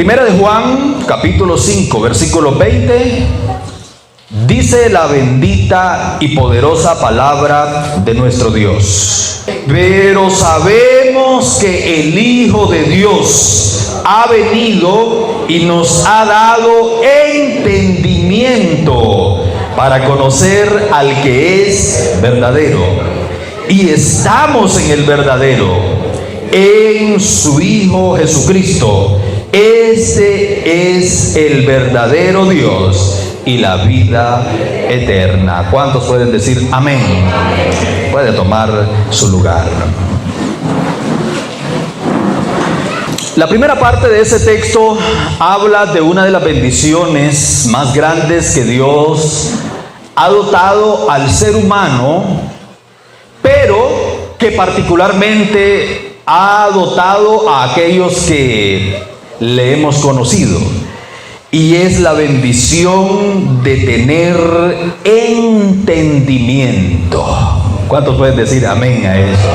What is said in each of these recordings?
Primera de Juan, capítulo 5, versículo 20, dice la bendita y poderosa palabra de nuestro Dios: pero sabemos que el Hijo de Dios ha venido y nos ha dado entendimiento para conocer al que es verdadero. Y estamos en el verdadero, en su Hijo Jesucristo. Este es el verdadero Dios y la vida eterna. ¿Cuántos pueden decir amén? Puede tomar su lugar. La primera parte de ese texto habla de una de las bendiciones más grandes que Dios ha dotado al ser humano, pero que particularmente ha dotado a aquellos que le hemos conocido, y es la bendición de tener entendimiento. ¿Cuántos pueden decir amén a eso?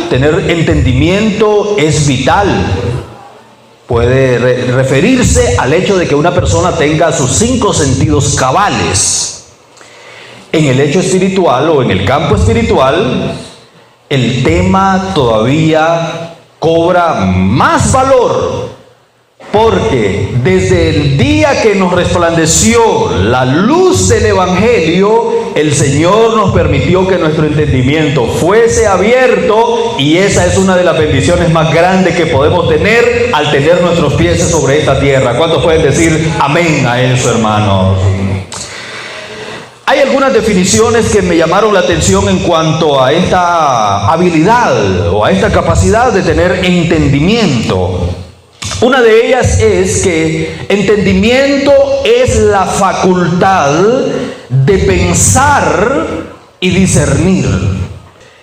Tener entendimiento es vital. Puede referirse al hecho de que una persona tenga sus 5 sentidos cabales. En el hecho espiritual o en el campo espiritual, el tema todavía cobra más valor, porque desde el día que nos resplandeció la luz del Evangelio, el Señor nos permitió que nuestro entendimiento fuese abierto, y esa es una de las bendiciones más grandes que podemos tener al tener nuestros pies sobre esta tierra. ¿Cuántos pueden decir amén a eso, hermanos? Hay algunas definiciones que me llamaron la atención en cuanto a esta habilidad o a esta capacidad de tener entendimiento. Una de ellas es que entendimiento es la facultad de pensar y discernir.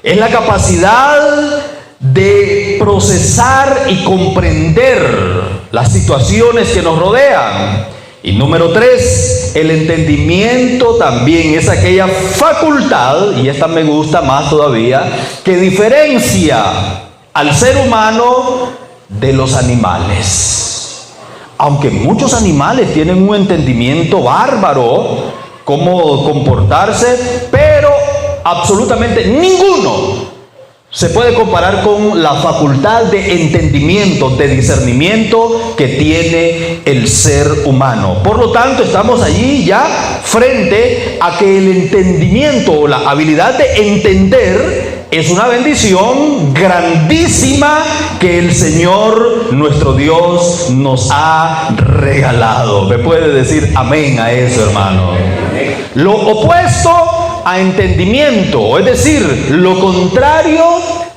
Es la capacidad de procesar y comprender las situaciones que nos rodean. Y número 3, el entendimiento también es aquella facultad, y esta me gusta más todavía, que diferencia al ser humano de los animales. Aunque muchos animales tienen un entendimiento bárbaro, cómo comportarse, pero absolutamente ninguno se puede comparar con la facultad de entendimiento, de discernimiento que tiene el ser humano. Por lo tanto, estamos allí ya frente a que el entendimiento o la habilidad de entender es una bendición grandísima que el Señor, nuestro Dios, nos ha regalado. ¿Me puede decir amén a eso, hermano? Lo opuesto a entendimiento, es decir, lo contrario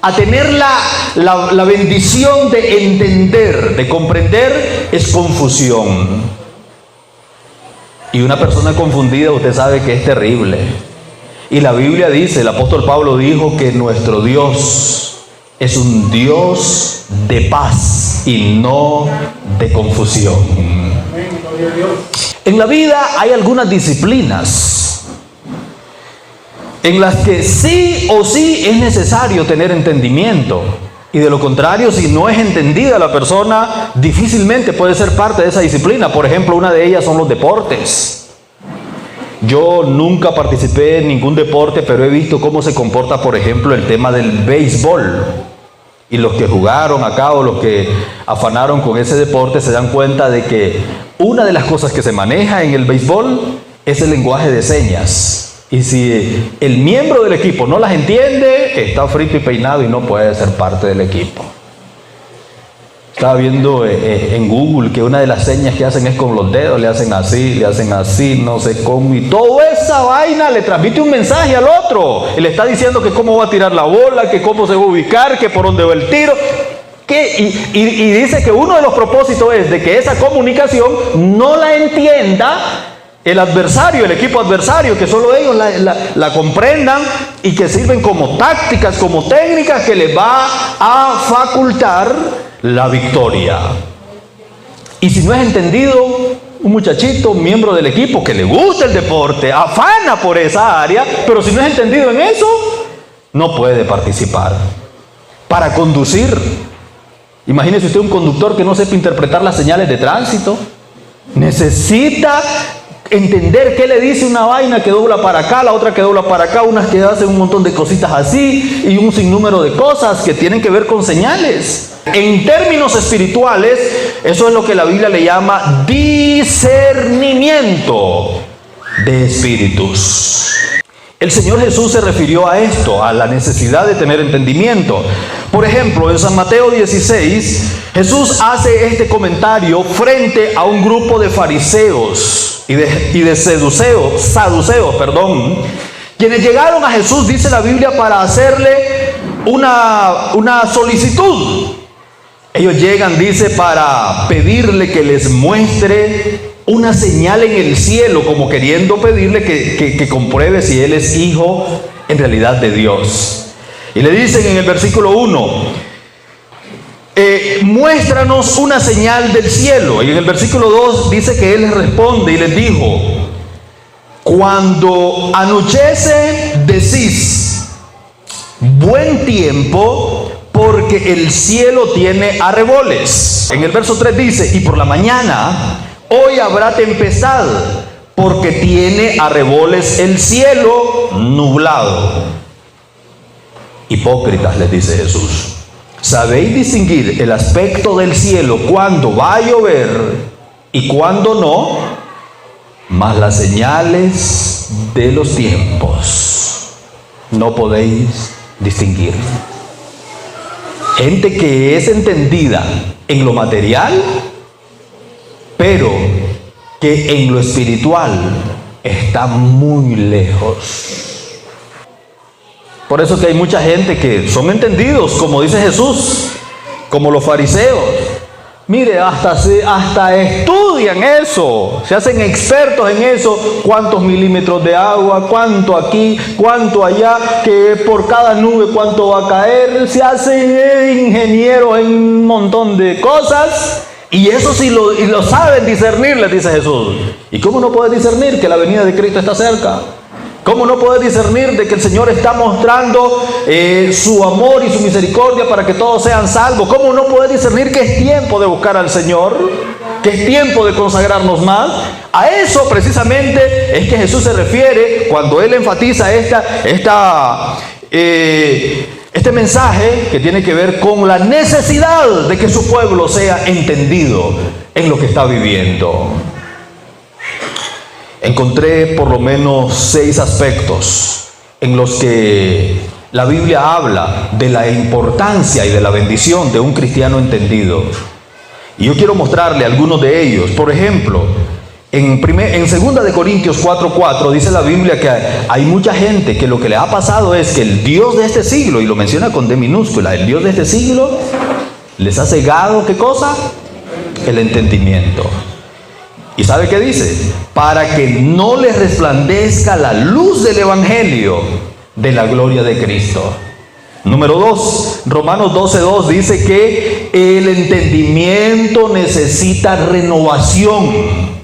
a tener la bendición de entender, de comprender, es confusión. Y una persona confundida, usted sabe que es terrible. Y la Biblia dice, el apóstol Pablo dijo que nuestro Dios es un Dios de paz y no de confusión. En la vida hay algunas disciplinas en las que sí o sí es necesario tener entendimiento, y de lo contrario, si no es entendida la persona, difícilmente puede ser parte de esa disciplina. Por ejemplo, una de ellas son los deportes. Yo nunca participé en ningún deporte, pero he visto cómo se comporta, por ejemplo, el tema del béisbol. Y los que jugaron acá o los que afanaron con ese deporte se dan cuenta de que una de las cosas que se maneja en el béisbol es el lenguaje de señas. Y si el miembro del equipo no las entiende, está frito y peinado y no puede ser parte del equipo. Estaba viendo en Google que una de las señas que hacen es con los dedos, le hacen así, no sé cómo, y toda esa vaina le transmite un mensaje al otro. Y le está diciendo que cómo va a tirar la bola, que cómo se va a ubicar, que por dónde va el tiro. Y dice que uno de los propósitos es de que esa comunicación no la entienda el adversario, el equipo adversario, que solo ellos la comprendan, y que sirven como tácticas, como técnicas que les va a facultar la victoria. Y si no es entendido, un muchachito, un miembro del equipo que le gusta el deporte, afana por esa área, pero si no es entendido en eso, no puede participar. Para conducir, Imagínese usted un conductor que no sepa interpretar las señales de tránsito. Necesita entender qué le dice una vaina que dobla para acá, la otra que dobla para acá, unas que hacen un montón de cositas así y un sinnúmero de cosas que tienen que ver con señales. En términos espirituales, eso es lo que la Biblia le llama discernimiento de espíritus. El Señor Jesús se refirió a esto, a la necesidad de tener entendimiento. Por ejemplo, en San Mateo 16, Jesús hace este comentario frente a un grupo de fariseos y de saduceos, quienes llegaron a Jesús, dice la Biblia, para hacerle una solicitud. Ellos llegan, dice, para pedirle que les muestre una señal en el cielo, como queriendo pedirle que compruebe si Él es hijo en realidad de Dios. Y le dicen en el versículo 1, muéstranos una señal del cielo. Y en el versículo 2 dice que Él les responde y les dijo: cuando anochece, decís, buen tiempo, porque el cielo tiene arreboles. En el verso 3 dice, y por la mañana, hoy habrá tempestad, porque tiene arreboles el cielo nublado. Hipócritas, les dice Jesús, ¿sabéis distinguir el aspecto del cielo cuando va a llover y cuando no? Mas las señales de los tiempos no podéis distinguir. Gente que es entendida en lo material, pero que en lo espiritual está muy lejos. Por eso que hay mucha gente que son entendidos, como dice Jesús, como los fariseos. Mire, hasta estudian eso, se hacen expertos en eso, cuántos milímetros de agua, cuánto aquí, cuánto allá, que por cada nube cuánto va a caer, se hacen ingenieros en un montón de cosas, y eso sí lo saben discernir, les dice Jesús. ¿Y cómo no puedes discernir que la venida de Cristo está cerca? ¿Cómo no puedes discernir de que el Señor está mostrando su amor y su misericordia para que todos sean salvos? ¿Cómo no puedes discernir que es tiempo de buscar al Señor? ¿Que es tiempo de consagrarnos más? A eso precisamente es que Jesús se refiere cuando Él enfatiza este mensaje que tiene que ver con la necesidad de que su pueblo sea entendido en lo que está viviendo. Encontré por lo menos 6 aspectos en los que la Biblia habla de la importancia y de la bendición de un cristiano entendido. Y yo quiero mostrarle algunos de ellos. Por ejemplo, en 2 de Corintios 4:4 dice la Biblia que hay mucha gente que lo que le ha pasado es que el Dios de este siglo, y lo menciona con D minúscula, el Dios de este siglo les ha cegado, ¿qué cosa? El entendimiento. ¿Y sabe qué dice? Para que no les resplandezca la luz del Evangelio de la gloria de Cristo. Número 2, Romanos 12:2 dice que el entendimiento necesita renovación.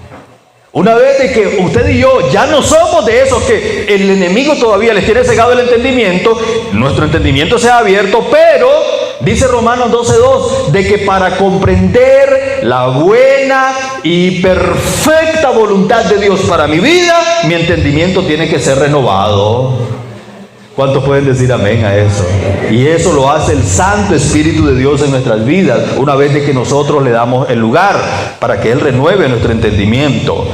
Una vez de que usted y yo ya no somos de esos que el enemigo todavía les tiene cegado el entendimiento, nuestro entendimiento se ha abierto, pero dice Romanos 12:2 de que para comprender la buena y perfecta voluntad de Dios para mi vida, mi entendimiento tiene que ser renovado. ¿Cuántos pueden decir amén a eso? Y eso lo hace el Santo Espíritu de Dios en nuestras vidas, una vez de que nosotros le damos el lugar para que Él renueve nuestro entendimiento.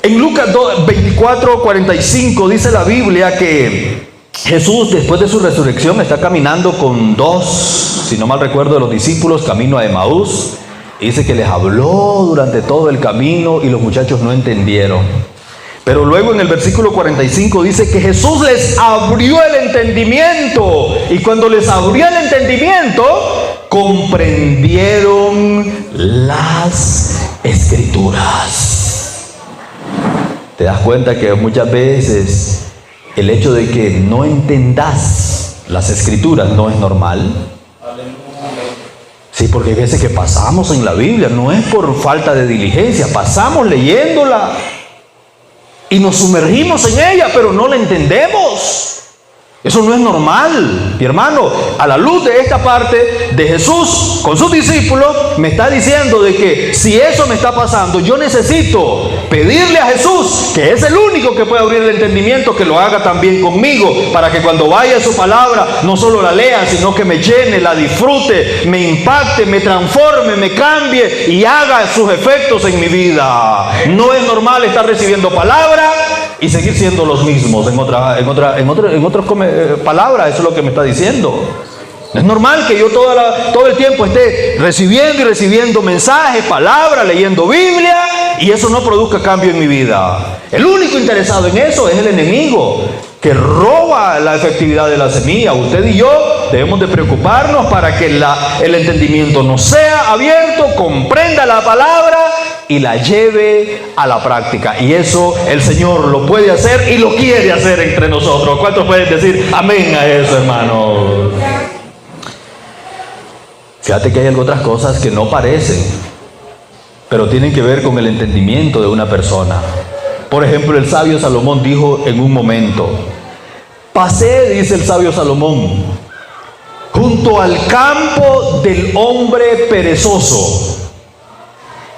En Lucas 24:45 dice la Biblia que Jesús, después de su resurrección, está caminando con 2, si no mal recuerdo, de los discípulos, camino a Emaús. Dice que les habló durante todo el camino y los muchachos no entendieron. Pero luego en el versículo 45 dice que Jesús les abrió el entendimiento. Y cuando les abrió el entendimiento, comprendieron las Escrituras. ¿Te das cuenta que muchas veces el hecho de que no entendas las Escrituras no es normal? Sí, porque hay veces que pasamos en la Biblia, no es por falta de diligencia, pasamos leyéndola y nos sumergimos en ella, pero no la entendemos. Eso no es normal, mi hermano. A la luz de esta parte de Jesús con sus discípulos, me está diciendo de que si eso me está pasando, yo necesito pedirle a Jesús, que es el único que puede abrir el entendimiento, que lo haga también conmigo, para que cuando vaya su palabra, no solo la lea, sino que me llene, la disfrute, me impacte, me transforme, me cambie y haga sus efectos en mi vida. No es normal estar recibiendo palabra y seguir siendo los mismos en otras palabras. Eso es lo que me está diciendo. No es normal que yo todo el tiempo esté recibiendo y recibiendo mensajes, palabras, leyendo Biblia, y eso no produzca cambio en mi vida. El único interesado en eso es el enemigo, que roba la efectividad de la semilla. Usted y yo debemos de preocuparnos para que el entendimiento nos sea abierto, comprenda la palabra y la lleve a la práctica. Y eso el Señor lo puede hacer y lo quiere hacer entre nosotros. ¿Cuántos pueden decir amén a eso, hermano? Fíjate que hay otras cosas que no parecen, pero tienen que ver con el entendimiento de una persona. Por ejemplo, el sabio Salomón dijo en un momento: pasé, dice el sabio Salomón, junto al campo del hombre perezoso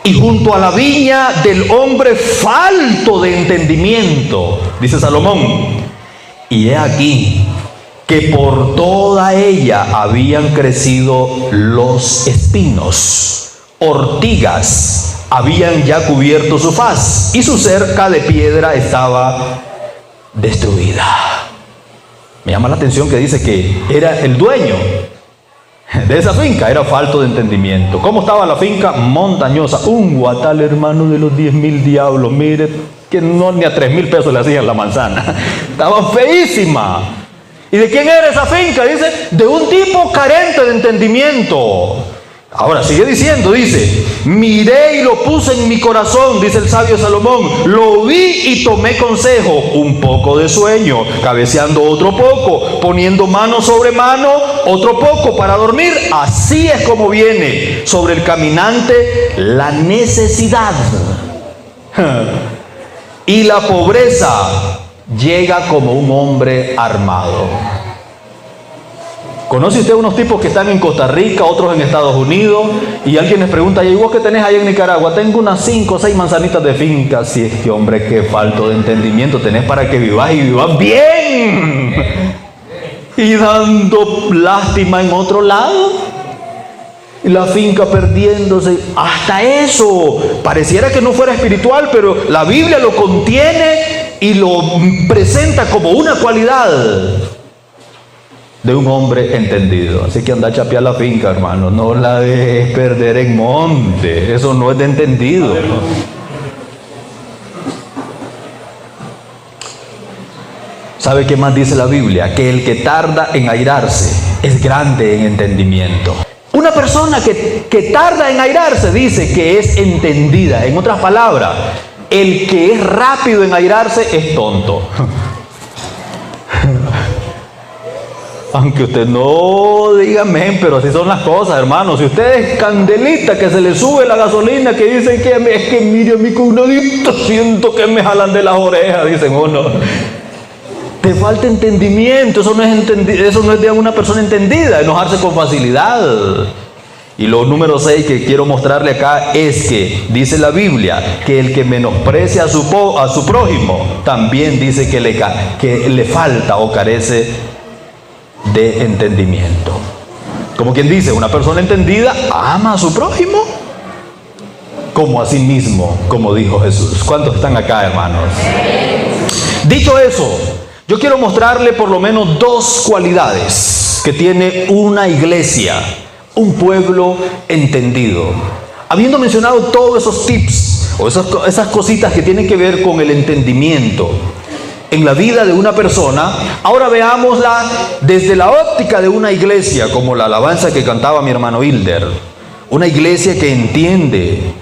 y junto a la viña del hombre falto de entendimiento, dice Salomón, y he aquí que por toda ella habían crecido los espinos, ortigas habían ya cubierto su faz, y su cerca de piedra estaba destruida. Me llama la atención que dice que era el dueño de esa finca, era falto de entendimiento. ¿Cómo estaba la finca? Montañosa, un guatal, hermano, de los 10,000 diablos. Mire, que no ni a 3,000 pesos le hacían la manzana. Estaba feísima. ¿Y de quién era esa finca? Dice, de un tipo carente de entendimiento. Ahora sigue diciendo, dice, miré y lo puse en mi corazón, dice el sabio Salomón, lo vi y tomé consejo, un poco de sueño, cabeceando otro poco, poniendo mano sobre mano, otro poco para dormir. Así es como viene sobre el caminante la necesidad. Y la pobreza llega como un hombre armado. ¿Conoce usted unos tipos que están en Costa Rica, otros en Estados Unidos, y alguien les pregunta, ¿y vos qué tenés ahí en Nicaragua? Tengo unas 5 o 6 manzanitas de finca. Si es que, hombre, qué falto de entendimiento tenés para que vivas y vivas bien, y dando lástima en otro lado, y la finca perdiéndose. Hasta eso pareciera que no fuera espiritual, pero la Biblia lo contiene y lo presenta como una cualidad de un hombre entendido. Así que anda a chapear la finca, hermano, no la dejes perder en monte. Eso no es de entendido. ¿Sabe qué más dice la Biblia? Que el que tarda en airarse es grande en entendimiento. Una persona que tarda en airarse dice que es entendida. En otras palabras, el que es rápido en airarse es tonto. Aunque usted no diga amén, pero así son las cosas, hermano. Si usted es candelita, que se le sube la gasolina, que dicen que es que mire a mí con un adicto, siento que me jalan de las orejas, dicen uno. Te falta entendimiento, eso no es de una persona entendida, enojarse con facilidad. Y lo número 6 que quiero mostrarle acá es que dice la Biblia que el que menosprecia a su prójimo también dice que le falta o carece de entendimiento. Como quien dice, una persona entendida ama a su prójimo como a sí mismo, como dijo Jesús. ¿Cuántos están acá, hermanos? Dicho eso, yo quiero mostrarle por lo menos 2 cualidades que tiene una iglesia, un pueblo entendido. Habiendo mencionado todos esos tips o esas cositas que tienen que ver con el entendimiento en la vida de una persona, ahora veámosla desde la óptica de una iglesia, como la alabanza que cantaba mi hermano Hilder. Una iglesia que entiende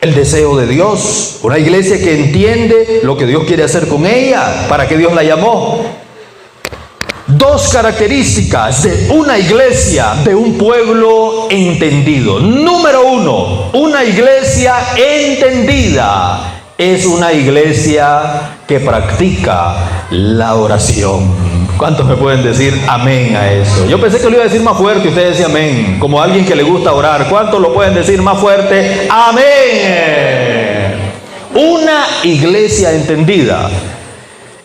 el deseo de Dios, una iglesia que entiende lo que Dios quiere hacer con ella, para que Dios la llamó. 2 características de una iglesia, de un pueblo entendido. Número 1, una iglesia entendida es una iglesia que practica la oración. ¿Cuántos me pueden decir amén a eso? Yo pensé que lo iba a decir más fuerte y usted decía amén, como alguien que le gusta orar. ¿Cuántos lo pueden decir más fuerte? Amén. Una iglesia entendida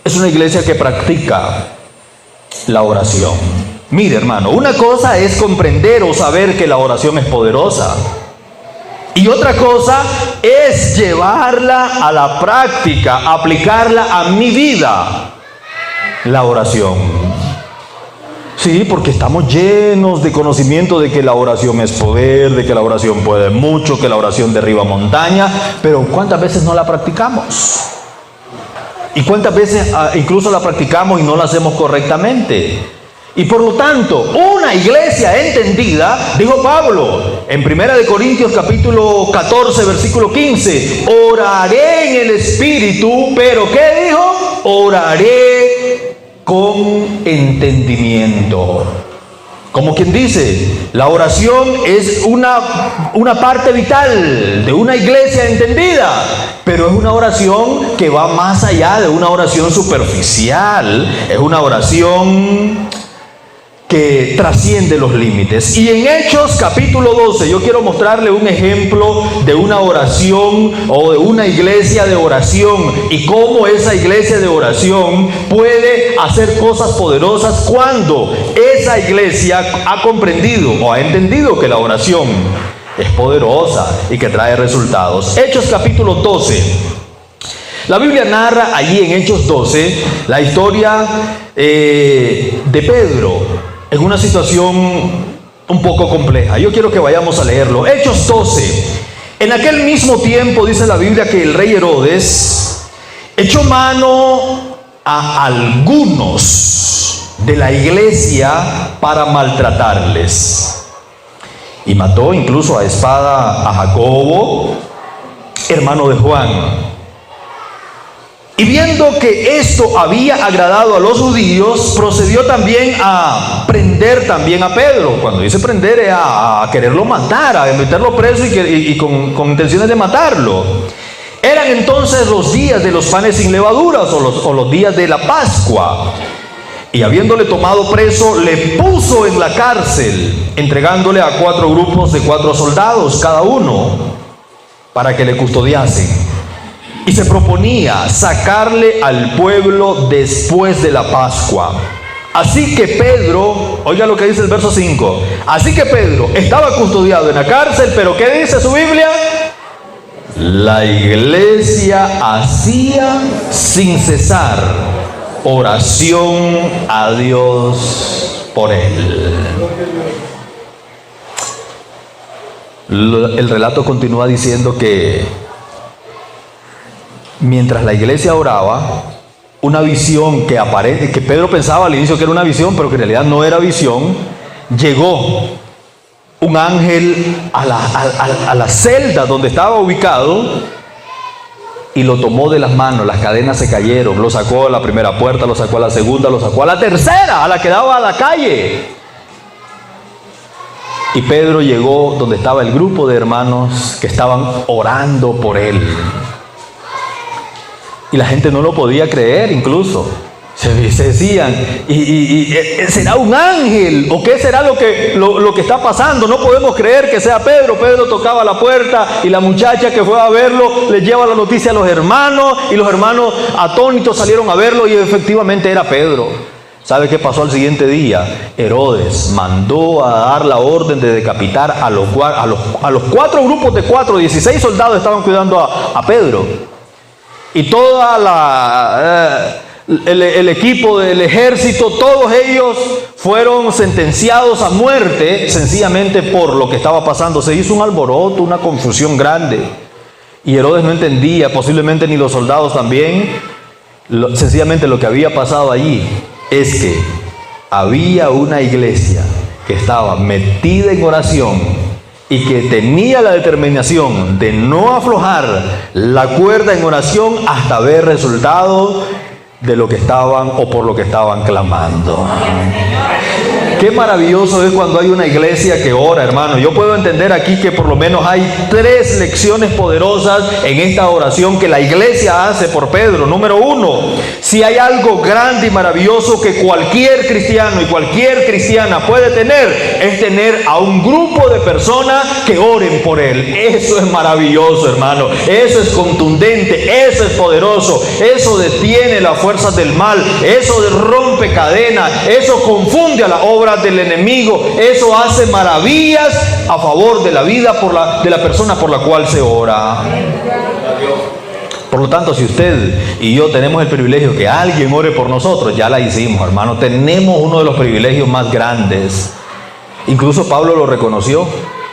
es una iglesia que practica la oración. Mire, hermano, una cosa es comprender o saber que la oración es poderosa. Y otra cosa es llevarla a la práctica, aplicarla a mi vida, la oración. Sí, porque estamos llenos de conocimiento de que la oración es poder, de que la oración puede mucho, que la oración derriba montaña, pero ¿cuántas veces no la practicamos? ¿Y cuántas veces incluso la practicamos y no la hacemos correctamente? Y por lo tanto, una iglesia entendida, dijo Pablo en 1 Corintios capítulo 14, versículo 15, oraré en el Espíritu, pero ¿qué dijo? Oraré con entendimiento. Como quien dice, la oración es una parte vital de una iglesia entendida, pero es una oración que va más allá de una oración superficial, es una oración que trasciende los límites. Y en Hechos capítulo 12 yo quiero mostrarle un ejemplo de una oración o de una iglesia de oración y cómo esa iglesia de oración puede hacer cosas poderosas cuando esa iglesia ha comprendido o ha entendido que la oración es poderosa y que trae resultados. Hechos capítulo 12. La Biblia narra allí en Hechos 12 la historia de Pedro en una situación un poco compleja. Yo quiero que vayamos a leerlo. Hechos 12. En aquel mismo tiempo dice la Biblia que el rey Herodes echó mano a algunos de la iglesia para maltratarles. Y mató incluso a espada a Jacobo, hermano de Juan. Y viendo que esto había agradado a los judíos, procedió también a prender también a Pedro. Cuando dice prender es a quererlo matar, a meterlo preso y con intenciones de matarlo. Eran entonces los días de los panes sin levaduras o los días de la Pascua. Y habiéndole tomado preso, le puso en la cárcel, entregándole a 4 grupos de 4 soldados cada uno, para que le custodiasen. Y se proponía sacarle al pueblo después de la Pascua. Así que Pedro, oiga lo que dice el verso 5. Así que Pedro estaba custodiado en la cárcel, pero ¿qué dice su Biblia? La iglesia hacía sin cesar oración a Dios por él. El relato continúa diciendo que mientras la iglesia oraba, una visión que Pedro pensaba al inicio que era una visión, pero que en realidad no era visión, llegó un ángel a la celda donde estaba ubicado y lo tomó de las manos. Las cadenas se cayeron, lo sacó a la primera puerta, lo sacó a la segunda, lo sacó a la tercera, a la que daba a la calle. Y Pedro llegó donde estaba el grupo de hermanos que estaban orando por él. Y la gente no lo podía creer, incluso. Se decían, ¿será un ángel? ¿O qué será lo que está pasando? No podemos creer que sea Pedro. Pedro tocaba la puerta y la muchacha que fue a verlo le lleva la noticia a los hermanos. Y los hermanos atónitos salieron a verlo y efectivamente era Pedro. ¿Sabe qué pasó al siguiente día? Herodes mandó a dar la orden de decapitar a los 4 grupos de 4, 16 soldados estaban cuidando a Pedro. Y toda el equipo del ejército, todos ellos fueron sentenciados a muerte sencillamente por lo que estaba pasando. Se hizo un alboroto, una confusión grande. Y Herodes no entendía, posiblemente ni los soldados también. Sencillamente lo que había pasado allí es que había una iglesia que estaba metida en oración y que tenía la determinación de no aflojar la cuerda en oración hasta ver resultado de lo que estaban o por lo que estaban clamando. Qué maravilloso es cuando hay una iglesia que ora, hermano. Yo puedo entender aquí que por lo menos hay 3 lecciones poderosas en esta oración que la iglesia hace por Pedro. Número 1, si hay algo grande y maravilloso que cualquier cristiano y cualquier cristiana puede tener, es tener a un grupo de personas que oren por él. Eso es maravilloso, hermano. Eso es contundente, eso es poderoso, eso detiene las fuerzas del mal, eso rompe cadenas, eso confunde a las obras del enemigo, eso hace maravillas a favor de la vida de la persona por la cual se ora. Por lo tanto, si usted y yo tenemos el privilegio que alguien ore por nosotros, ya la hicimos, hermano. Tenemos uno de los privilegios más grandes. Incluso Pablo lo reconoció.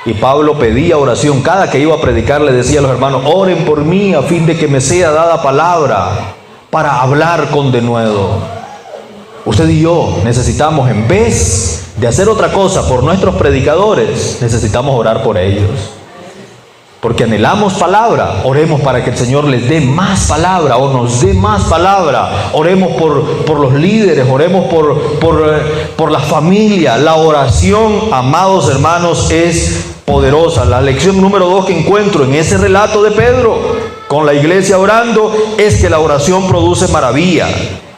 Y Pablo pedía oración. Cada que iba a predicar le decía a los hermanos: oren por mí a fin de que me sea dada palabra para hablar con denuedo. Usted y yo necesitamos, en vez de hacer otra cosa por nuestros predicadores, necesitamos orar por ellos. Porque anhelamos palabra, oremos para que el Señor les dé más palabra o nos dé más palabra. Oremos por los líderes, oremos por la familia. La oración, amados hermanos, es poderosa. La lección número 2 que encuentro en ese relato de Pedro con la iglesia orando es que la oración produce maravilla.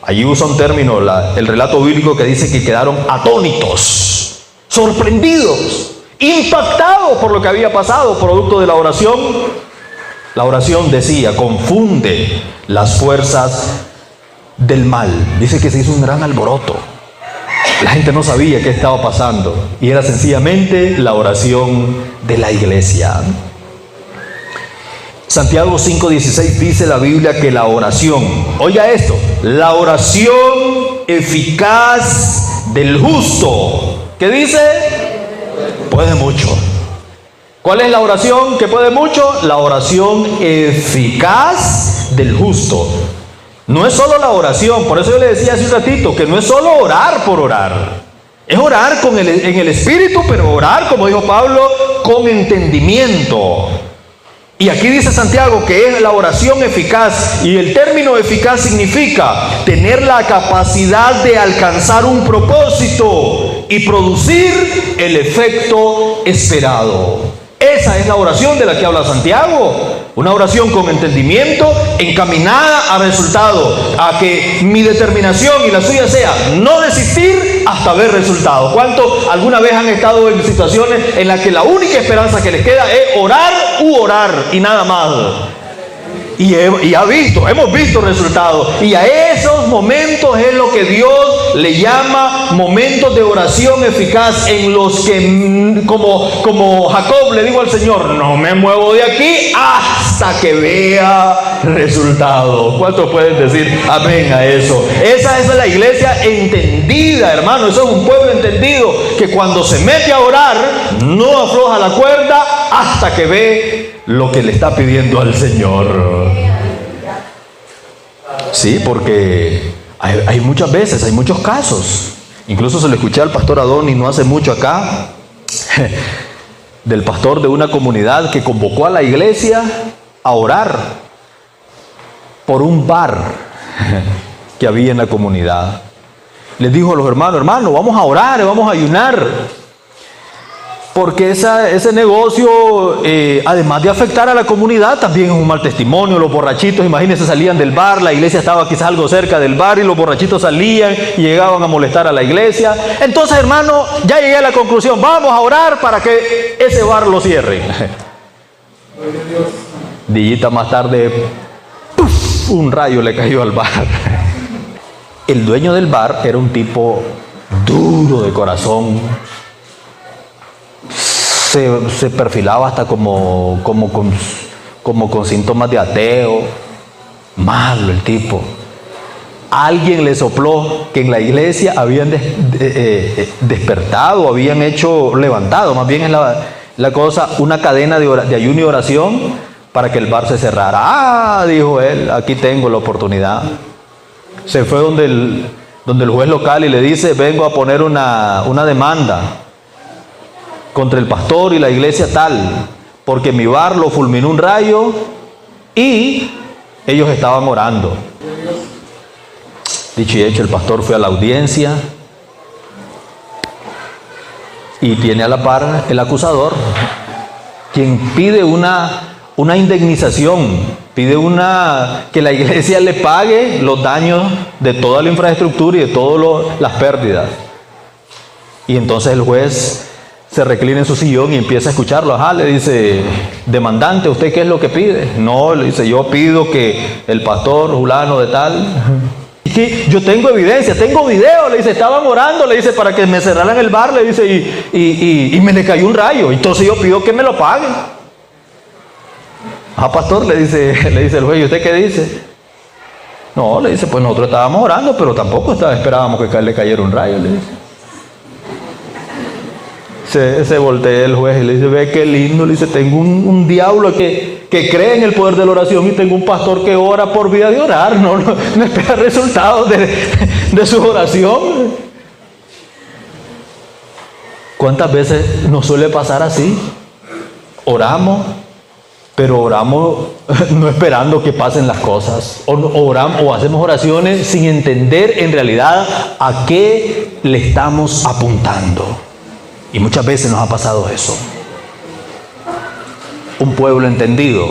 Allí usa un término, el relato bíblico, que dice que quedaron atónitos, sorprendidos, impactados por lo que había pasado, producto de la oración. La oración, decía, confunde las fuerzas del mal. Dice que se hizo un gran alboroto. La gente no sabía qué estaba pasando y era sencillamente la oración de la iglesia. Santiago 5:16 dice la Biblia que la oración, oiga esto, la oración eficaz del justo, ¿qué dice? Puede mucho. ¿Cuál es la oración que puede mucho? La oración eficaz del justo. No es solo la oración, por eso yo le decía hace un ratito que no es solo orar por orar. Es orar en el Espíritu, pero orar, como dijo Pablo, con entendimiento. Y aquí dice Santiago que es la oración eficaz, y el término eficaz significa tener la capacidad de alcanzar un propósito y producir el efecto esperado. Esa es la oración de la que habla Santiago. Una oración con entendimiento, encaminada a resultado, a que mi determinación y la suya sea no desistir hasta ver resultados. ¿Cuántos alguna vez han estado en situaciones en las que la única esperanza que les queda es orar y nada más? Y hemos visto resultados. Y a esos momentos es lo que Dios le llama momentos de oración eficaz, en los que, como Jacob le dijo al Señor: no me muevo de aquí hasta que vea resultados. ¿Cuántos pueden decir amén a eso? Esa es la iglesia entendida, hermano. Eso es un pueblo entendido, que cuando se mete a orar no afloja la cuerda hasta que ve lo que le está pidiendo al Señor. Sí, porque hay muchas veces, hay muchos casos. Incluso se lo escuché al pastor Adoni no hace mucho acá, del pastor de una comunidad que convocó a la iglesia a orar por un bar que había en la comunidad. Les dijo a los hermanos: vamos a orar, vamos a ayunar. Porque ese negocio, además de afectar a la comunidad, también es un mal testimonio. Los borrachitos, imagínense, salían del bar, la iglesia estaba quizás algo cerca del bar, y los borrachitos salían y llegaban a molestar a la iglesia. Entonces, hermano, ya llegué a la conclusión: vamos a orar para que ese bar lo cierren. Dillita más tarde, ¡puf!, un rayo le cayó al bar. El dueño del bar era un tipo duro de corazón. Se perfilaba hasta como con síntomas de ateo. Malo el tipo. Alguien le sopló que en la iglesia habían despertado, habían levantado, más bien es la cosa, una cadena de ayuno y oración para que el bar se cerrara. Dijo él, aquí tengo la oportunidad. Se fue donde el juez local y le dice: vengo a poner una demanda contra el pastor y la iglesia tal, porque mi bar lo fulminó un rayo y ellos estaban orando. Dicho y hecho, el pastor fue a la audiencia Y tiene a la par el acusador, quien pide una indemnización, pide que la iglesia le pague los daños de toda la infraestructura y de todas las pérdidas. Y entonces el juez se reclina en su sillón y empieza a escucharlo. Ajá, le dice: demandante, ¿usted qué es lo que pide? No, le dice: yo pido que el pastor fulano de tal... Es que yo tengo evidencia, tengo video, le dice, estaban orando, le dice, para que me cerraran el bar, le dice, y me le cayó un rayo, entonces yo pido que me lo paguen. Ah, pastor, le dice el juez, ¿y usted qué dice? No, le dice, pues nosotros estábamos orando, pero tampoco esperábamos que le cayera un rayo, le dice. Se voltea el juez y le dice: ve qué lindo, le dice, tengo un diablo que cree en el poder de la oración, y tengo un pastor que ora por vía de orar, no espera resultados de su oración. ¿Cuántas veces nos suele pasar así? Oramos, pero oramos no esperando que pasen las cosas, o hacemos oraciones sin entender en realidad a qué le estamos apuntando. Y muchas veces nos ha pasado eso. Un pueblo entendido,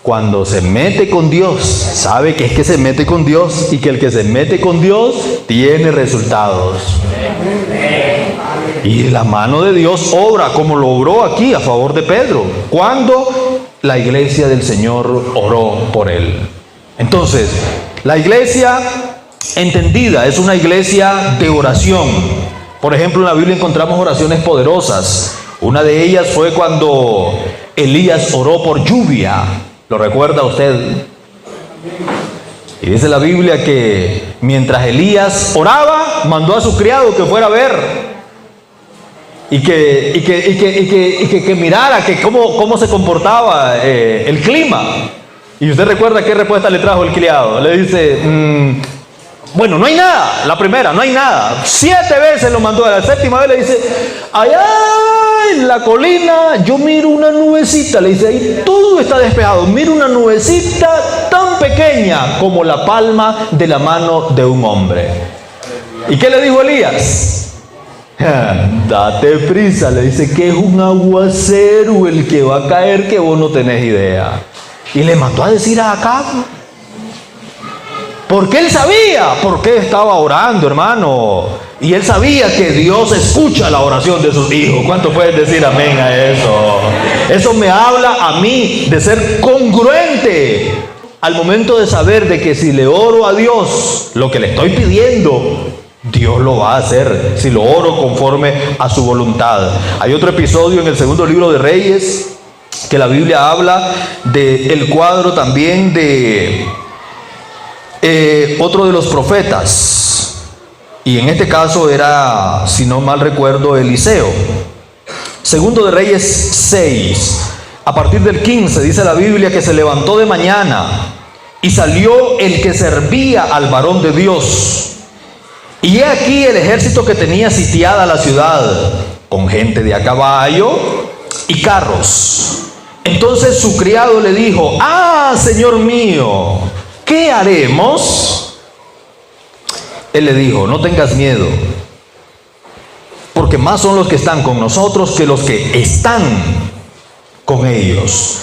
cuando se mete con Dios, sabe que es que se mete con Dios, y que el que se mete con Dios tiene resultados. Y la mano de Dios obra, como lo obró aquí a favor de Pedro, cuando la iglesia del Señor oró por él. Entonces, la iglesia entendida es una iglesia de oración. Por ejemplo, en la Biblia encontramos oraciones poderosas. Una de ellas fue cuando Elías oró por lluvia. ¿Lo recuerda usted? Y dice la Biblia que mientras Elías oraba, mandó a su criado que fuera a ver y que mirara que cómo se comportaba el clima. Y usted recuerda qué respuesta le trajo el criado. Le dice: bueno, no hay nada. La primera, no hay nada. 7 veces lo mandó. A la 7ª vez le dice: allá en la colina yo miro una nubecita. Le dice: ahí todo está despejado. Miro una nubecita tan pequeña como la palma de la mano de un hombre. ¿Y qué le dijo Elías? Date prisa. Le dice que es un aguacero el que va a caer, que vos no tenés idea. Y le mandó a decir a Acab. Porque él sabía por qué estaba orando, hermano. Y él sabía que Dios escucha la oración de sus hijos. ¿Cuánto pueden decir amén a eso? Eso me habla a mí de ser congruente al momento de saber de que si le oro a Dios lo que le estoy pidiendo, Dios lo va a hacer, si lo oro conforme a su voluntad. Hay otro episodio en el 2 libro de Reyes que la Biblia habla del cuadro también de otro de los profetas, y en este caso era, si no mal recuerdo, Eliseo. 2 de Reyes 6, a partir del 15, dice la Biblia que se levantó de mañana y salió el que servía al varón de Dios, y he aquí el ejército que tenía sitiada la ciudad, con gente de a caballo y carros. Entonces su criado le dijo: señor mío, ¿qué haremos? Él le dijo: no tengas miedo, porque más son los que están con nosotros que los que están con ellos.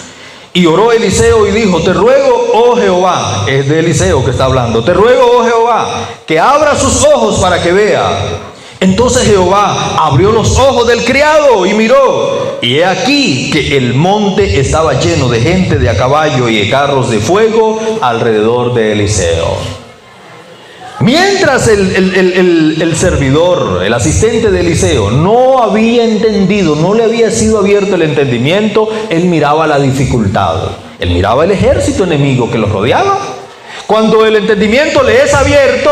Y oró Eliseo y dijo: te ruego, oh Jehová, es de Eliseo que está hablando, te ruego, oh Jehová, que abra sus ojos para que vea. Entonces Jehová abrió los ojos del criado y miró, y he aquí que el monte estaba lleno de gente de a caballo y de carros de fuego alrededor de Eliseo. Mientras el servidor, el asistente de Eliseo, no había entendido, no le había sido abierto el entendimiento, él miraba la dificultad, él miraba el ejército enemigo que los rodeaba. Cuando el entendimiento le es abierto,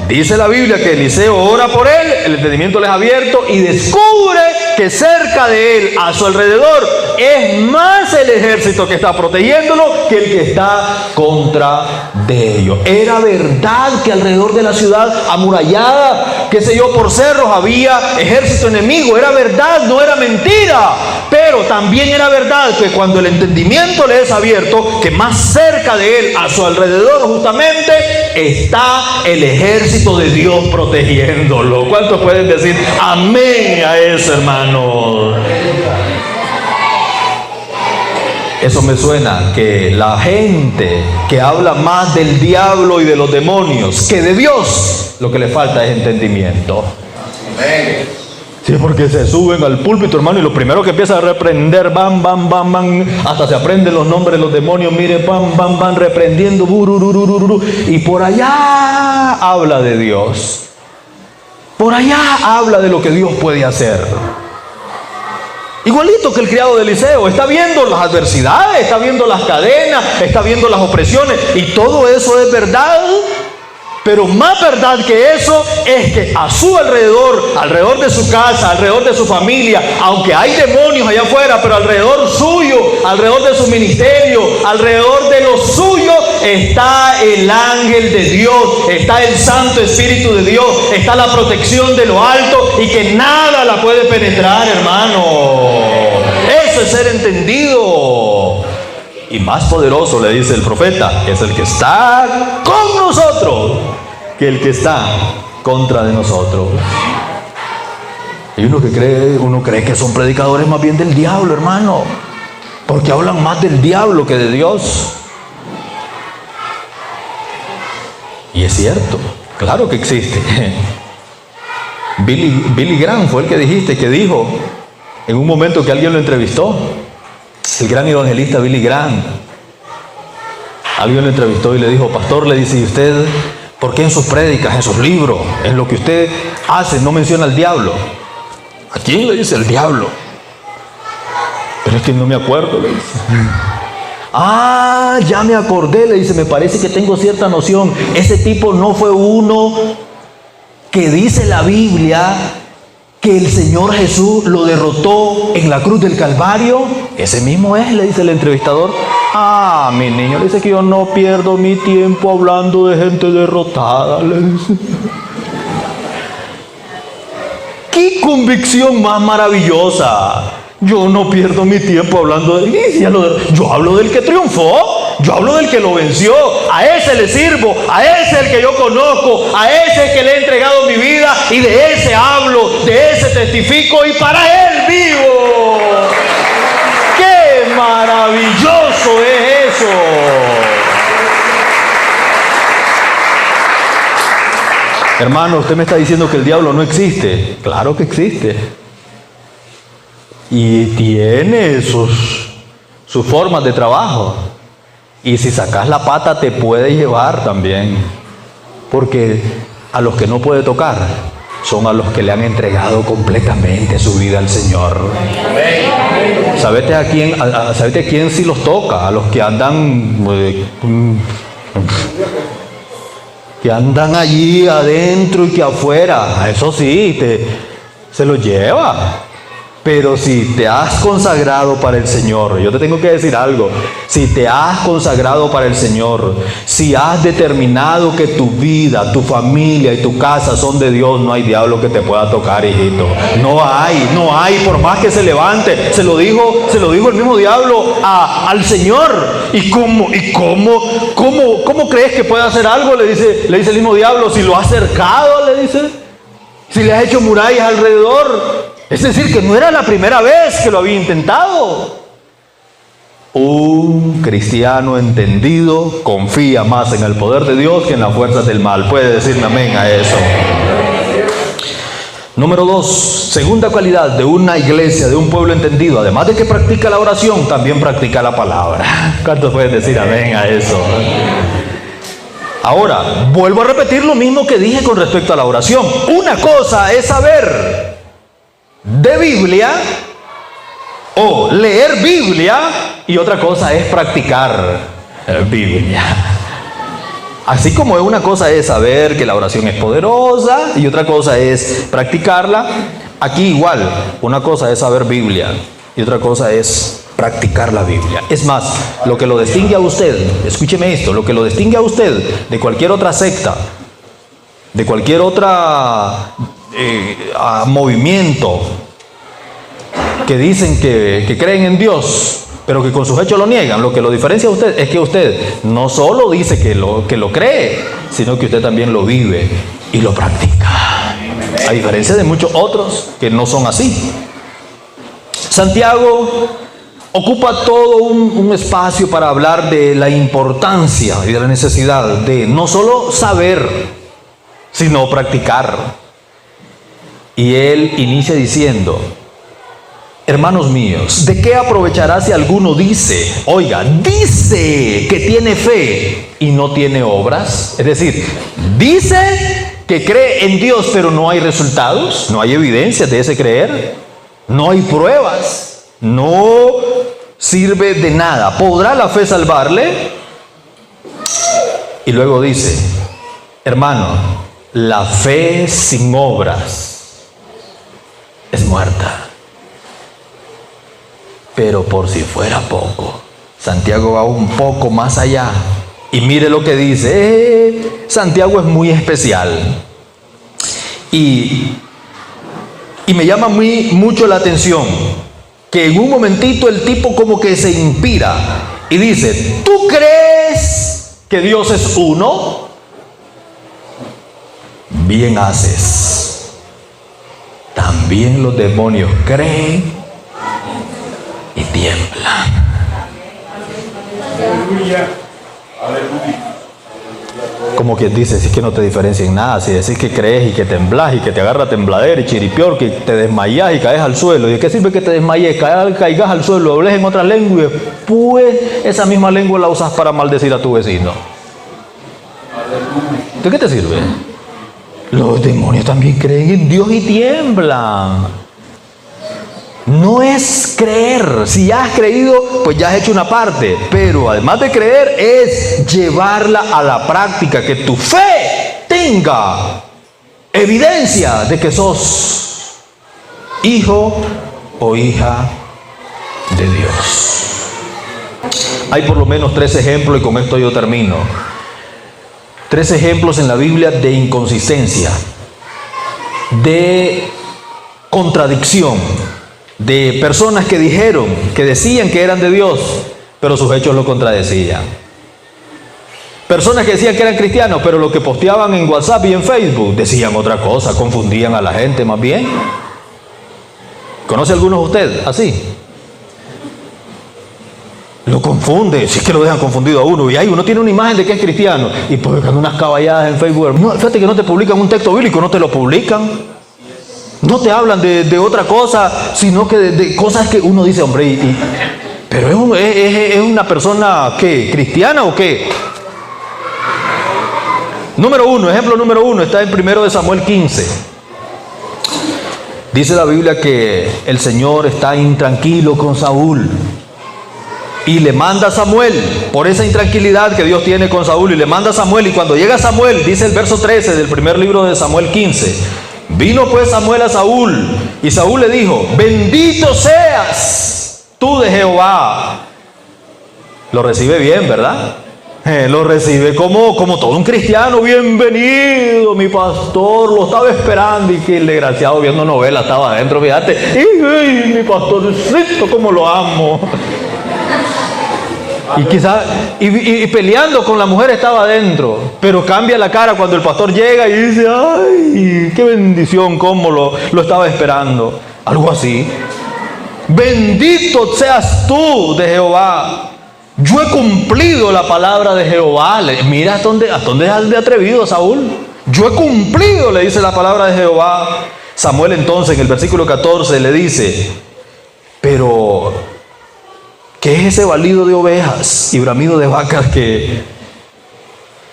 dice la Biblia que Eliseo ora por él, el entendimiento le es abierto y descubre que cerca de él, a su alrededor, es más el ejército que está protegiéndolo que el que está contra de ellos. Era verdad que alrededor de la ciudad amurallada, qué sé yo, por cerros, había ejército enemigo. Era verdad, no era mentira. Pero también era verdad que cuando el entendimiento le es abierto, que más cerca de él, a su alrededor justamente, está el ejército de Dios protegiéndolo. ¿Cuántos pueden decir amén a eso, hermano? Eso me suena que la gente que habla más del diablo y de los demonios que de Dios, lo que le falta es entendimiento. Sí, porque se suben al púlpito, hermano, y lo primero que empieza a reprender, bam, bam, bam, bam, hasta se aprenden los nombres de los demonios, mire, bam, bam, bam, reprendiendo, burururururu, y por allá habla de Dios. Por allá habla de lo que Dios puede hacer. Igualito que el criado de Eliseo, está viendo las adversidades, está viendo las cadenas, está viendo las opresiones, y todo eso es verdad. Pero más verdad que eso es que a su alrededor de su casa, alrededor de su familia, aunque hay demonios allá afuera, pero alrededor suyo, alrededor de su ministerio, alrededor de lo suyo, está el ángel de Dios, está el Santo Espíritu de Dios, está la protección de lo alto y que nada la puede penetrar, hermano. Eso es ser entendido. Y más poderoso, le dice el profeta, es el que está con nosotros que el que está contra de nosotros. Y uno cree que son predicadores más bien del diablo, hermano, porque hablan más del diablo que de Dios. Y es cierto, claro que existe. Billy Graham fue el que dijiste, que dijo en un momento que alguien lo entrevistó. El gran evangelista Billy Graham. Alguien lo entrevistó y le dijo: pastor, le dice, ¿y usted por qué en sus prédicas, en sus libros, en lo que usted hace, no menciona al diablo? ¿A quién le dice el diablo? Pero es que no me acuerdo, le dice. Ah, ya me acordé, le dice, me parece que tengo cierta noción. Ese tipo no fue uno que dice la Biblia que el Señor Jesús lo derrotó en la cruz del Calvario. Ese mismo es, le dice el entrevistador. Ah, mi niño, le dice que yo no pierdo mi tiempo hablando de gente derrotada, le dice. ¡Qué convicción más maravillosa! Yo no pierdo mi tiempo hablando de él. Yo hablo del que triunfó. Yo hablo del que lo venció. A ese le sirvo. A ese el que yo conozco. A ese que le he entregado mi vida. Y de ese hablo. De ese testifico. Y para él vivo. ¡Qué maravilloso es eso! Hermano, usted me está diciendo que el diablo no existe. Claro que existe. Y tiene sus formas de trabajo. Y si sacas la pata te puede llevar también. Porque a los que no puede tocar son a los que le han entregado completamente su vida al Señor. ¿Sabete a quién sí los toca? A los que andan allí adentro y que afuera. Eso sí, se los lleva. Pero si te has consagrado para el Señor, yo te tengo que decir algo, si te has consagrado para el Señor, si has determinado que tu vida, tu familia y tu casa son de Dios, no hay diablo que te pueda tocar, hijito. No hay, por más que se levante. Se lo dijo el mismo diablo al Señor. ¿Y cómo crees que puede hacer algo? Le dice el mismo diablo, si lo has cercado, le dice, si le has hecho murallas alrededor. Es decir, que no era la primera vez que lo había intentado. Un cristiano entendido confía más en el poder de Dios que en las fuerzas del mal. Puede decirme amén a eso. Número 2, segunda cualidad de una iglesia, de un pueblo entendido, además de que practica la oración, también practica la palabra. ¿Cuántos pueden decir amén a eso? Ahora, vuelvo a repetir lo mismo que dije con respecto a la oración. Una cosa es saber de Biblia o leer Biblia, y otra cosa es practicar Biblia. Así como una cosa es saber que la oración es poderosa y otra cosa es practicarla, aquí igual, una cosa es saber Biblia y otra cosa es practicar la Biblia. Es más, lo que lo distingue a usted, escúcheme esto, lo que lo distingue a usted de cualquier otra secta, de cualquier otra movimiento que dicen que creen en Dios, pero que con sus hechos lo niegan. Lo que lo diferencia a usted es que usted no solo dice que lo cree, sino que usted también lo vive y lo practica. A diferencia de muchos otros que no son así. Santiago ocupa todo un espacio para hablar de la importancia y de la necesidad de no solo saber, sino practicar. Y él inicia diciendo: hermanos míos, ¿de qué aprovechará si alguno dice que tiene fe y no tiene obras? Es decir, dice que cree en Dios, pero no hay resultados, no hay evidencias de ese creer, no hay pruebas, no sirve de nada. ¿Podrá la fe salvarle? Y luego dice: hermano, la fe sin obras es muerta. Pero por si fuera poco, Santiago va un poco más allá. Y mire lo que dice. Santiago es muy especial. Y me llama mucho la atención que en un momentito el tipo como que se inspira y dice: ¿tú crees que Dios es uno? Bien haces. También los demonios creen y tiemblan. Aleluya. Como quien dice, si es que no te diferencia en nada, si decís que crees y que temblás y que te agarra tembladera y chiripior, que te desmayás y caes al suelo. ¿Y de qué sirve que te desmayes, caigas al suelo, hables en otra lengua y después esa misma lengua la usas para maldecir a tu vecino? ¿De qué te sirve? Los demonios también creen en Dios y tiemblan. No es creer. Si ya has creído, pues ya has hecho una parte. Pero además de creer, es llevarla a la práctica. Que tu fe tenga evidencia de que sos hijo o hija de Dios. Hay por lo menos 3 ejemplos, y con esto yo termino. 3 ejemplos en la Biblia de inconsistencia, de contradicción, de personas que decían que eran de Dios, pero sus hechos lo contradecían. Personas que decían que eran cristianos, pero lo que posteaban en WhatsApp y en Facebook decían otra cosa, confundían a la gente más bien. ¿Conoce algunos de ustedes así? Lo confunde, si es que lo dejan confundido a uno. Y ahí uno tiene una imagen de que es cristiano y publican unas caballadas en Facebook. No, fíjate que no te publican un texto bíblico, no te lo publican. No te hablan de otra cosa, sino que de cosas que uno dice, hombre, pero es una persona, ¿qué? ¿Cristiana o qué? Ejemplo número 1, está en 1 Samuel 15. Dice la Biblia que el Señor está intranquilo con Saúl. Y le manda a Samuel, por esa intranquilidad que Dios tiene con Saúl, y le manda a Samuel. Y cuando llega Samuel, dice el verso 13 del primer libro de Samuel 15, vino pues Samuel a Saúl, y Saúl le dijo: bendito seas tú de Jehová. Lo recibe bien, ¿verdad? Lo recibe como todo un cristiano. Bienvenido, mi pastor, lo estaba esperando. Y que el desgraciado viendo novela estaba adentro, fíjate. Y mi pastorcito, cómo lo amo. Y quizás y peleando con la mujer estaba adentro, pero cambia la cara cuando el pastor llega y dice: ay, qué bendición, cómo lo estaba esperando. Algo así. Bendito seas tú de Jehová. Yo he cumplido la palabra de Jehová. Mira hasta dónde es de atrevido Saúl. Yo he cumplido, le dice la palabra de Jehová. Samuel entonces en el versículo 14 le dice: pero ¿qué es ese balido de ovejas y bramido de vacas que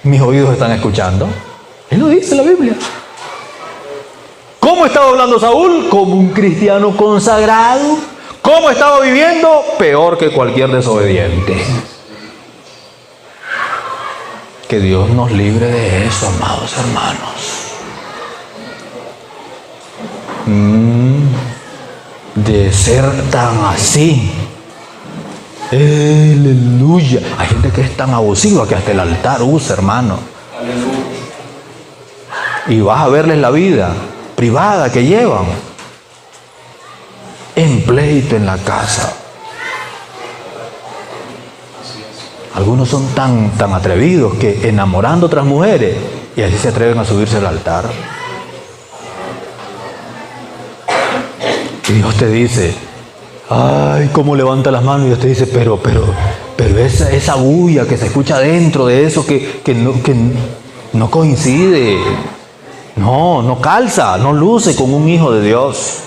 mis oídos están escuchando? Él lo dice en la Biblia. ¿Cómo estaba hablando Saúl? Como un cristiano consagrado. ¿Cómo estaba viviendo? Peor que cualquier desobediente. Que Dios nos libre de eso, amados hermanos. De ser tan así. Aleluya. Hay gente que es tan abusiva que hasta el altar usa, hermano. Y vas a verles la vida privada que llevan. En pleito en la casa. Algunos son tan atrevidos que enamorando a otras mujeres y así se atreven a subirse al altar. Y Dios te dice, ay, cómo levanta las manos, y Dios te dice, pero esa bulla que se escucha dentro de eso que no coincide, no calza, no luce con un hijo de Dios.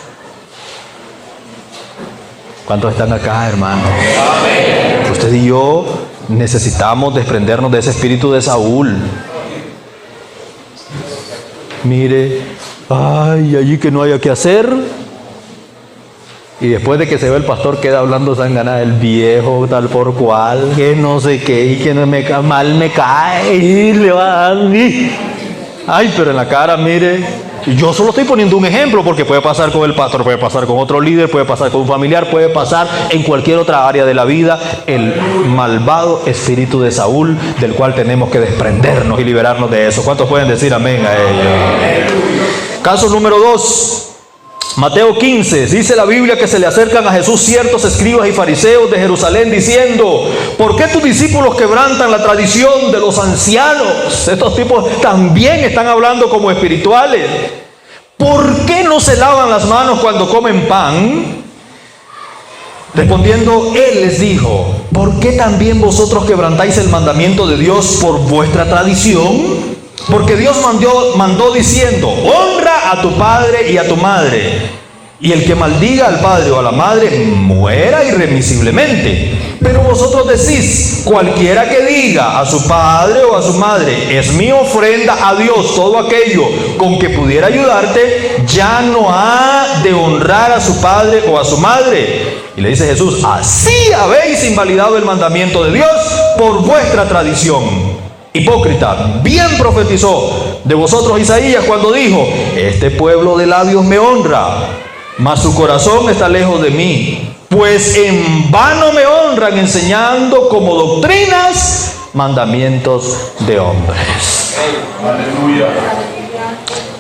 ¿Cuántos están acá, hermanos? Amén. Usted y yo necesitamos desprendernos de ese espíritu de Saúl. Mire, ay, allí que no haya que hacer. Y después de que se ve el pastor queda hablando sangana, el viejo tal por cual, que no sé qué, y que mal me cae, y le va a dar. Ay, pero en la cara, mire. Yo solo estoy poniendo un ejemplo porque puede pasar con el pastor, puede pasar con otro líder, puede pasar con un familiar, puede pasar en cualquier otra área de la vida. El malvado espíritu de Saúl, del cual tenemos que desprendernos y liberarnos de eso. ¿Cuántos pueden decir amén a ello? Caso número 2. Mateo 15, dice la Biblia que se le acercan a Jesús ciertos escribas y fariseos de Jerusalén diciendo, ¿por qué tus discípulos quebrantan la tradición de los ancianos? Estos tipos también están hablando como espirituales. ¿Por qué no se lavan las manos cuando comen pan? Respondiendo, él les dijo, ¿por qué también vosotros quebrantáis el mandamiento de Dios por vuestra tradición? Porque Dios mandó diciendo, honra a tu padre y a tu madre, y el que maldiga al padre o a la madre muera irremisiblemente. Pero vosotros decís, cualquiera que diga a su padre o a su madre, es mi ofrenda a Dios, todo aquello con que pudiera ayudarte, ya no ha de honrar a su padre o a su madre. Y le dice Jesús, así habéis invalidado el mandamiento de Dios por vuestra tradición. Hipócrita, bien profetizó de vosotros Isaías cuando dijo, este pueblo de labios me honra, mas su corazón está lejos de mí, pues en vano me honran enseñando como doctrinas mandamientos de hombres. Aleluya.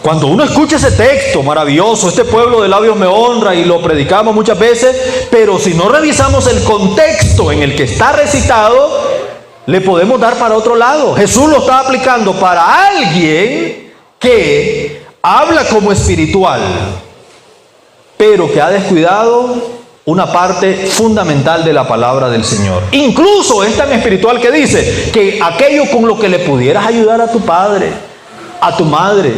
Cuando uno escucha ese texto maravilloso, este pueblo de labios me honra, y lo predicamos muchas veces, pero si no revisamos el contexto en el que está recitado, le podemos dar para otro lado. Jesús lo está aplicando para alguien que habla como espiritual, pero que ha descuidado una parte fundamental de la palabra del Señor. Incluso es tan espiritual que dice que aquello con lo que le pudieras ayudar a tu padre, a tu madre,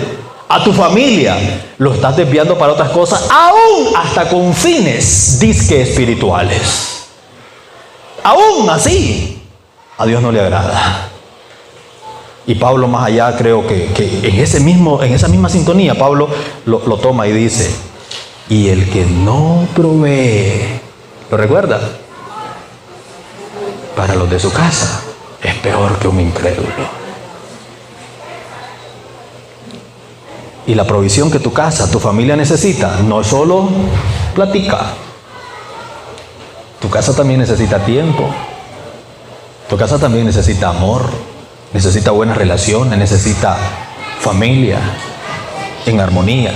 a tu familia, lo estás desviando para otras cosas, aún hasta con fines disque espirituales. Aún así, a Dios no le agrada. Y Pablo, más allá, creo que en esa misma sintonía, Pablo lo toma y dice, y el que no provee, ¿lo recuerda? Para los de su casa, es peor que un incrédulo. Y la provisión que tu casa, tu familia necesita, no es solo platica. Tu casa también necesita tiempo. Tu casa también necesita amor, necesita buenas relaciones, necesita familia en armonía.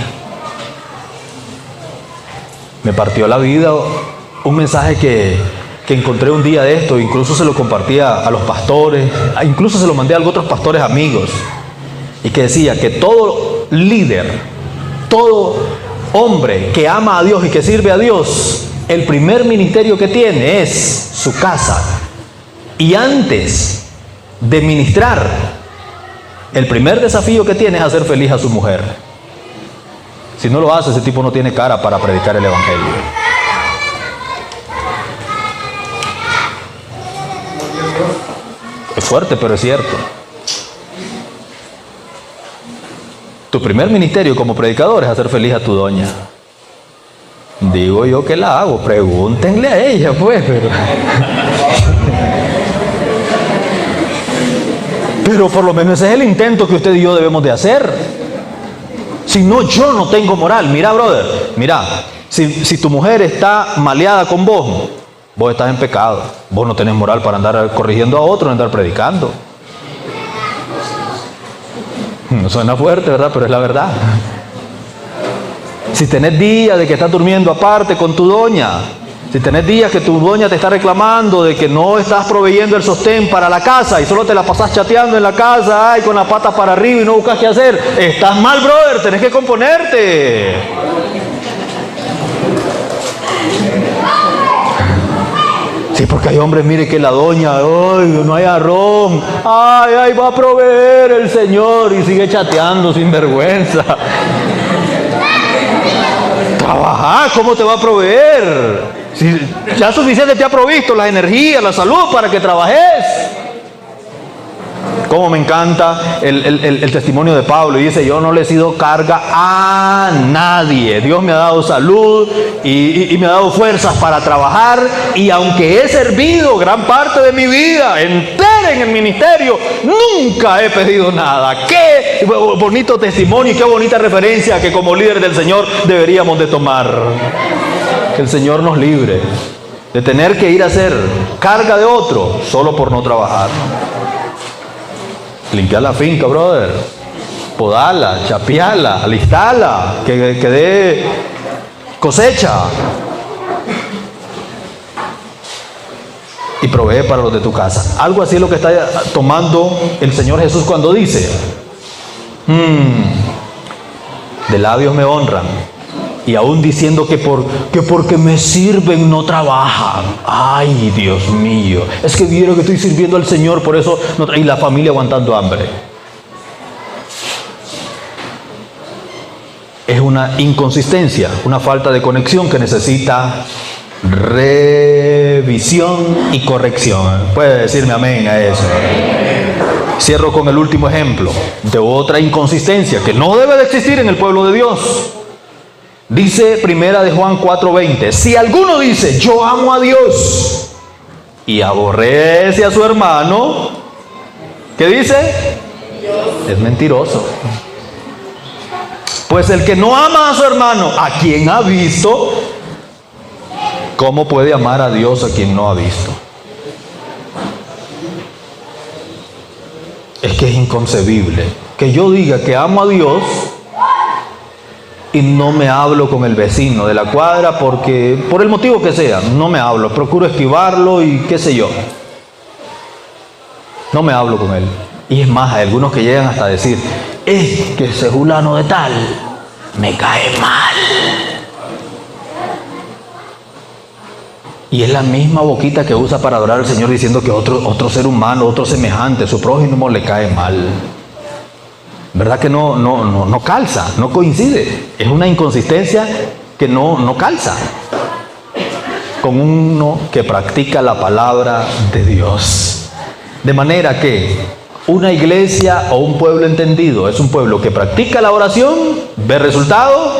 Me partió la vida un mensaje que encontré un día de esto, incluso se lo compartía a los pastores, incluso se lo mandé a otros pastores amigos, y que decía que todo líder, todo hombre que ama a Dios y que sirve a Dios, el primer ministerio que tiene es su casa. Y antes de ministrar, el primer desafío que tiene es hacer feliz a su mujer. Si no lo hace, ese tipo no tiene cara para predicar el evangelio. Es fuerte, pero es cierto. Tu primer ministerio como predicador es hacer feliz a tu doña. Digo yo que la hago, pregúntenle a ella, pues. Pero por lo menos ese es el intento que usted y yo debemos de hacer. Si no, yo no tengo moral. Mira, brother, mira, si tu mujer está maleada con vos estás en pecado. Vos no tenés moral para andar corrigiendo a otro, andar predicando. Suena fuerte, ¿verdad? Pero es la verdad. Si tenés días de que estás durmiendo aparte con tu doña, Si tenés días que tu doña te está reclamando de que no estás proveyendo el sostén para la casa y solo te la pasás chateando en la casa, ay, con las patas para arriba y no buscas qué hacer, estás mal, brother, tenés que componerte. Sí, porque hay hombres, mire que la doña, ay, no hay arroz, ay, va a proveer el Señor y sigue chateando sin vergüenza. Trabajar, ¿cómo te va a proveer? Si ya suficiente te ha provisto la energía, la salud para que trabajes. Como me encanta el testimonio de Pablo, y dice: yo no le he sido carga a nadie. Dios me ha dado salud y me ha dado fuerzas para trabajar, y aunque he servido gran parte de mi vida entera en el ministerio, nunca he pedido nada. Qué bonito testimonio y qué bonita referencia que como líder del Señor deberíamos de tomar. Que el Señor nos libre de tener que ir a hacer carga de otro solo por no trabajar. Limpiar la finca, brother, podala, chapeala, alistala, que dé cosecha, y provee para los de tu casa. Algo así es lo que está tomando el Señor Jesús cuando dice: de labios me honran, y aún diciendo que porque me sirven no trabajan. Ay, Dios mío, es que vieron que estoy sirviendo al Señor, por eso no, y la familia aguantando hambre. Es una inconsistencia, una falta de conexión que necesita revisión y corrección. Puede decirme amén a eso. Cierro con el último ejemplo de otra inconsistencia que no debe de existir en el pueblo de Dios. Dice Primera de Juan 4:20: si alguno dice yo amo a Dios y aborrece a su hermano, ¿qué dice? Es mentiroso. Pues el que no ama a su hermano, ¿a quien ha visto? ¿Cómo puede amar a Dios a quien no ha visto? Es que es inconcebible que yo diga que amo a Dios y no me hablo con el vecino de la cuadra, porque por el motivo que sea, no me hablo, procuro esquivarlo y qué sé yo. No me hablo con él. Y es más, hay algunos que llegan hasta decir: es que ese fulano de tal me cae mal. Y es la misma boquita que usa para adorar al Señor, diciendo que otro ser humano, otro semejante, su prójimo le cae mal. ¿Verdad que no calza, no coincide? Es una inconsistencia que no calza con uno que practica la palabra de Dios. De manera que una iglesia o un pueblo entendido es un pueblo que practica la oración, ve resultado,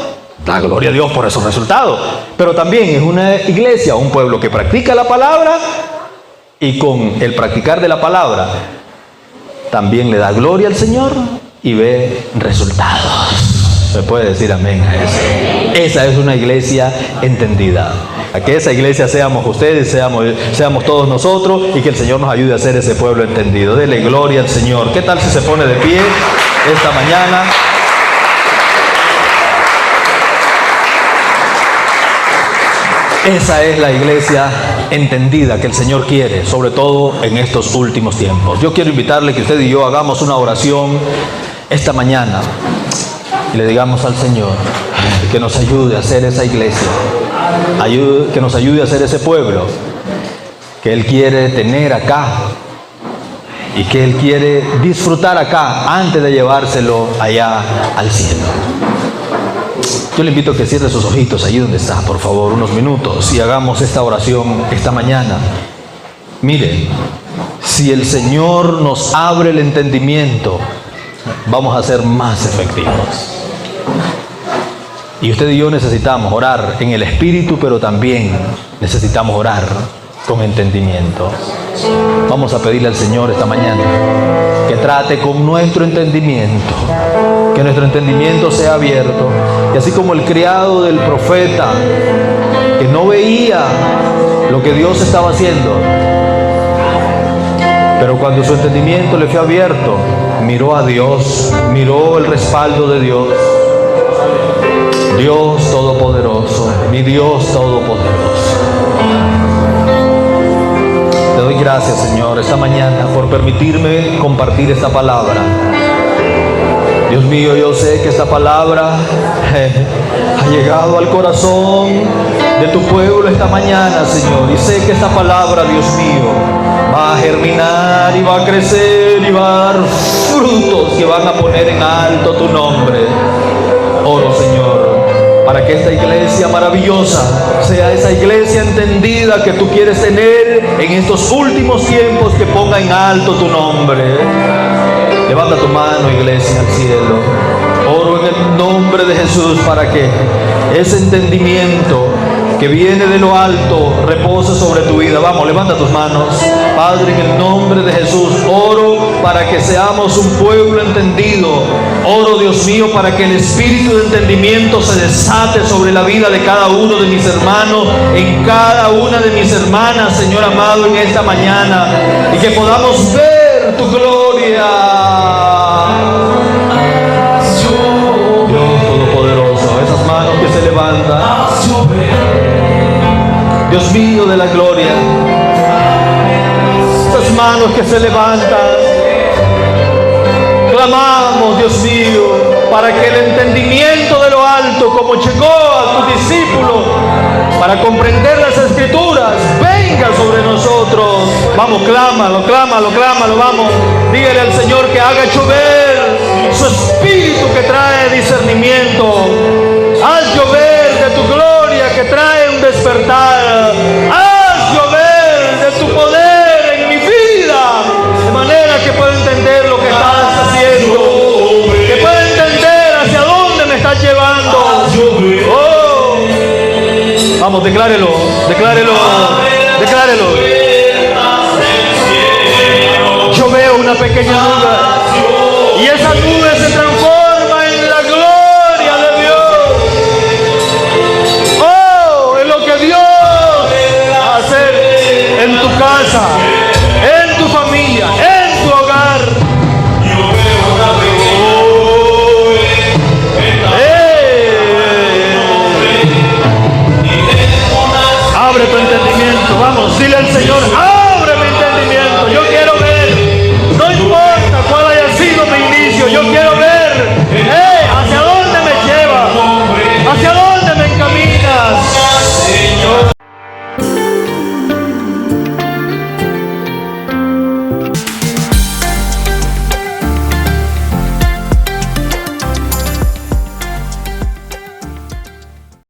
da gloria a Dios por esos resultados. Pero también es una iglesia o un pueblo que practica la palabra, y con el practicar de la palabra también le da gloria al Señor y ve resultados. ¿Se puede decir amén a eso? Esa es una iglesia entendida. A que esa iglesia seamos ustedes, seamos todos nosotros, y que el Señor nos ayude a ser ese pueblo entendido. Dele gloria al Señor. ¿Qué tal si se pone de pie esta mañana? Esa es la iglesia entendida que el Señor quiere, sobre todo en estos últimos tiempos. Yo quiero invitarle que usted y yo hagamos una oración esta mañana y le digamos al Señor que nos ayude a hacer esa iglesia, que nos ayude a hacer ese pueblo que Él quiere tener acá y que Él quiere disfrutar acá antes de llevárselo allá al cielo. Yo le invito a que cierre sus ojitos allí donde está, por favor, unos minutos, y hagamos esta oración esta mañana. Mire, si el Señor nos abre el entendimiento, vamos a ser más efectivos. Y usted y yo necesitamos orar en el Espíritu, pero también necesitamos orar con entendimiento. Vamos a pedirle al Señor esta mañana que trate con nuestro entendimiento, que nuestro entendimiento sea abierto, y así como el criado del profeta que no veía lo que Dios estaba haciendo, pero cuando su entendimiento le fue abierto, miró a Dios, miró el respaldo de Dios. Dios Todopoderoso, mi Dios Todopoderoso, Te doy gracias, Señor, esta mañana por permitirme compartir esta palabra. Dios mío, yo sé que esta palabra ha llegado al corazón de tu pueblo esta mañana, Señor. Y sé que esta palabra, Dios mío, va a germinar y va a crecer y va a dar frutos que van a poner en alto tu nombre. Oro, Señor, para que esta iglesia maravillosa sea esa iglesia entendida que tú quieres tener en estos últimos tiempos, que ponga en alto tu nombre. Levanta tu mano, iglesia, al cielo. Oro en el nombre de Jesús para que ese entendimiento que viene de lo alto repose sobre tu vida. Vamos, levanta tus manos. Padre, en el nombre de Jesús, oro para que seamos un pueblo entendido. Oro, Dios mío, para que el espíritu de entendimiento se desate sobre la vida de cada uno de mis hermanos, en cada una de mis hermanas, Señor amado, en esta mañana, y que podamos ver tu gloria. Dios Todopoderoso, esas manos que se levantan, Dios mío de la gloria, esas manos que se levantan, clamamos, Dios mío, para que el entendimiento de lo alto, como llegó a tus discípulos para comprender las escrituras, venga sobre nosotros. Vamos, clámalo, clámalo, clámalo, vamos. Dígale al Señor que haga llover su espíritu que trae discernimiento. Haz llover de tu gloria que trae un despertar. Haz llover de tu poder en mi vida, de manera que pueda entender lo que estás haciendo, que pueda entender hacia dónde me estás llevando. Oh, vamos, declárelo, declárelo, declárelo. Yo veo una pequeña nube y esas nubes se transforman